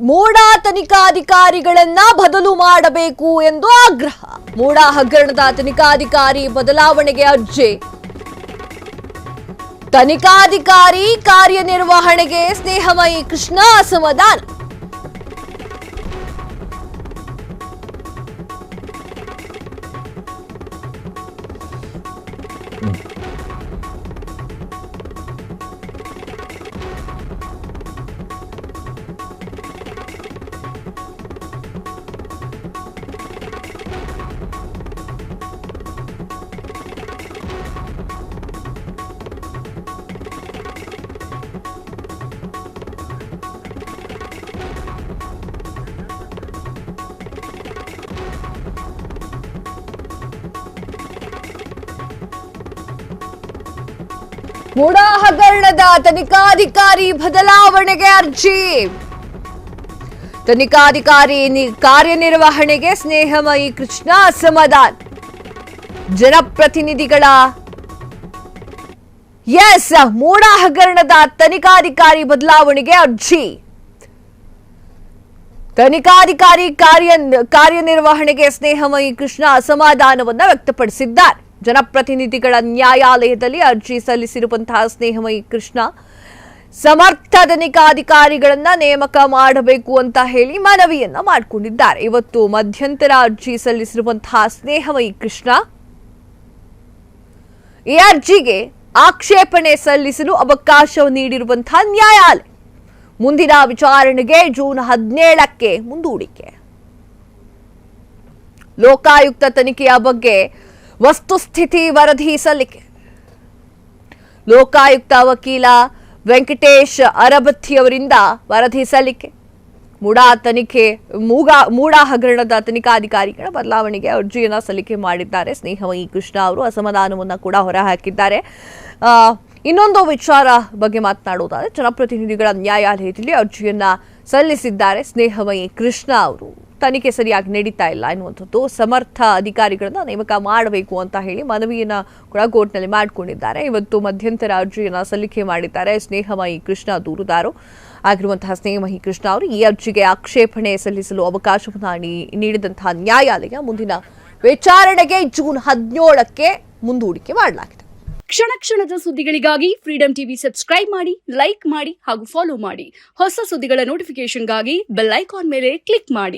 ಮೂಡಾ ತನಿಖಾಧಿಕಾರಿಗಳನ್ನ ಬದಲು ಮಾಡಬೇಕು ಎಂದು ಆಗ್ರಹ. ಮೂಡಾ ಹಗರಣದ ತನಿಖಾಧಿಕಾರಿ ಬದಲಾವಣೆಗೆ ಅರ್ಜಿ. ತನಿಖಾಧಿಕಾರಿ ಕಾರ್ಯನಿರ್ವಹಣೆಗೆ ಸ್ನೇಹಮಯಿ ಕೃಷ್ಣ ಅಸಮಾಧಾನ. ಮೂಡಾ ಹಗರಣದ ತನಿಖಾಧಿಕಾರಿ ಬದಲಾವಣೆಗೆ ಅರ್ಜಿ. ತನಿಖಾಧಿಕಾರಿ ಕಾರ್ಯನಿರ್ವಹಣೆಗೆ ಸ್ನೇಹಮಯಿ ಕೃಷ್ಣ ಅಸಮಾಧಾನ. ಜನಪ್ರತಿನಿಧಿಗಳ ಮೂಡಾ ಹಗರಣದ ತನಿಖಾಧಿಕಾರಿ ಬದಲಾವಣೆಗೆ ಅರ್ಜಿ. ತನಿಖಾಧಿಕಾರಿ ಕಾರ್ಯನಿರ್ವಹಣೆಗೆ ಸ್ನೇಹಮಯಿ ಕೃಷ್ಣ ಅಸಮಾಧಾನವನ್ನ ವ್ಯಕ್ತಪಡಿಸಿದ್ದಾರೆ. ಜನಪ್ರತಿನಿಧಿಗಳ ನ್ಯಾಯಾಲಯದಲ್ಲಿ ಅರ್ಜಿ ಸಲ್ಲಿಸಿರುವಂತಹ ಸ್ನೇಹಮಯಿ ಕೃಷ್ಣ ಸಮರ್ಥ ತನಿಖಾಧಿಕಾರಿಗಳನ್ನ ನೇಮಕ ಮಾಡಬೇಕು ಅಂತ ಹೇಳಿ ಮನವಿಯನ್ನ ಮಾಡಿಕೊಂಡಿದ್ದಾರೆ. ಇವತ್ತು ಮಧ್ಯಂತರ ಅರ್ಜಿ ಸಲ್ಲಿಸಿರುವಂತಹ ಸ್ನೇಹಮಯಿ ಕೃಷ್ಣ ಈ ಅರ್ಜಿಗೆ ಆಕ್ಷೇಪಣೆ ಸಲ್ಲಿಸಲು ಅವಕಾಶ ನೀಡಿರುವಂತಹ ನ್ಯಾಯಾಲಯ ಮುಂದಿನ ವಿಚಾರಣೆಗೆ ಜೂನ್ 17ಕ್ಕೆ ಮುಂದೂಡಿಕೆ. ಲೋಕಾಯುಕ್ತ ತನಿಖೆಯ ಬಗ್ಗೆ ವಸ್ತುಸ್ಥಿತಿ ವರದಿ ಸಲ್ಲಿಕೆ. ಲೋಕಾಯುಕ್ತ ವಕೀಲ ವೆಂಕಟೇಶ್ ಅರಬತ್ತಿ ಅವರಿಂದ ವರದಿ ಸಲ್ಲಿಕೆ. ಮೂಡಾ ಹಗರಣದ ತನಿಖಾಧಿಕಾರಿಗಳ ಬದಲಾವಣೆಗೆ ಅರ್ಜಿಯನ್ನ ಸಲ್ಲಿಕೆ ಮಾಡಿದ್ದಾರೆ ಸ್ನೇಹಮಯಿ ಕೃಷ್ಣ ಅವರು. ಅಸಮಾಧಾನವನ್ನ ಕೂಡ ಹೊರಹಾಕಿದ್ದಾರೆ. ಇನ್ನೊಂದು ವಿಚಾರ ಬಗ್ಗೆ ಮಾತನಾಡುವುದಾದರೆ, ಜನಪ್ರತಿನಿಧಿಗಳ ನ್ಯಾಯಾಲಯದಲ್ಲಿ ಅರ್ಜಿಯನ್ನ ಸಲ್ಲಿಸಿದ್ದಾರೆ ಸ್ನೇಹಮಯಿ ಕೃಷ್ಣ ಅವರು. ತನಿಖೆ ಸರಿಯಾಗಿ ನಡೀತಾ ಇಲ್ಲ ಎನ್ನುವಂಥದ್ದು, ಸಮರ್ಥ ಅಧಿಕಾರಿಗಳನ್ನ ನೇಮಕ ಮಾಡಬೇಕು ಅಂತ ಹೇಳಿ ಮನವಿಯನ್ನ ಕೂಡ ಕೋರ್ಟ್ನಲ್ಲಿ ಮಾಡಿಕೊಂಡಿದ್ದಾರೆ. ಇವತ್ತು ಮಧ್ಯಂತರ ಅರ್ಜಿಯನ್ನ ಸಲ್ಲಿಕೆ ಮಾಡಿದ್ದಾರೆ ಸ್ನೇಹಮಯಿ ಕೃಷ್ಣ ದೂರುದಾರು ಆಗಿರುವಂತಹ ಸ್ನೇಹಮಯಿ ಕೃಷ್ಣ ಅವರು. ಈ ಅರ್ಜಿಗೆ ಆಕ್ಷೇಪಣೆ ಸಲ್ಲಿಸಲು ಅವಕಾಶವನ್ನು ನೀಡಿದಂತಹ ನ್ಯಾಯಾಲಯ ಮುಂದಿನ ವಿಚಾರಣೆಗೆ ಜೂನ್ 17ಕ್ಕೆ ಮುಂದೂಡಿಕೆ ಮಾಡಲಾಗಿದೆ. ಕ್ಷಣ ಕ್ಷಣದ ಸುದ್ದಿಗಳಿಗಾಗಿ ಫ್ರೀಡಂ ಟಿವಿ ಸಬ್ಸ್ಕ್ರೈಬ್ ಮಾಡಿ, ಲೈಕ್ ಮಾಡಿ ಹಾಗೂ ಫಾಲೋ ಮಾಡಿ. ಹೊಸ ಸುದ್ದಿಗಳ ನೋಟಿಫಿಕೇಶನ್ಗಾಗಿ ಬೆಲ್ ಐಕಾನ್ ಮೇಲೆ ಕ್ಲಿಕ್ ಮಾಡಿ.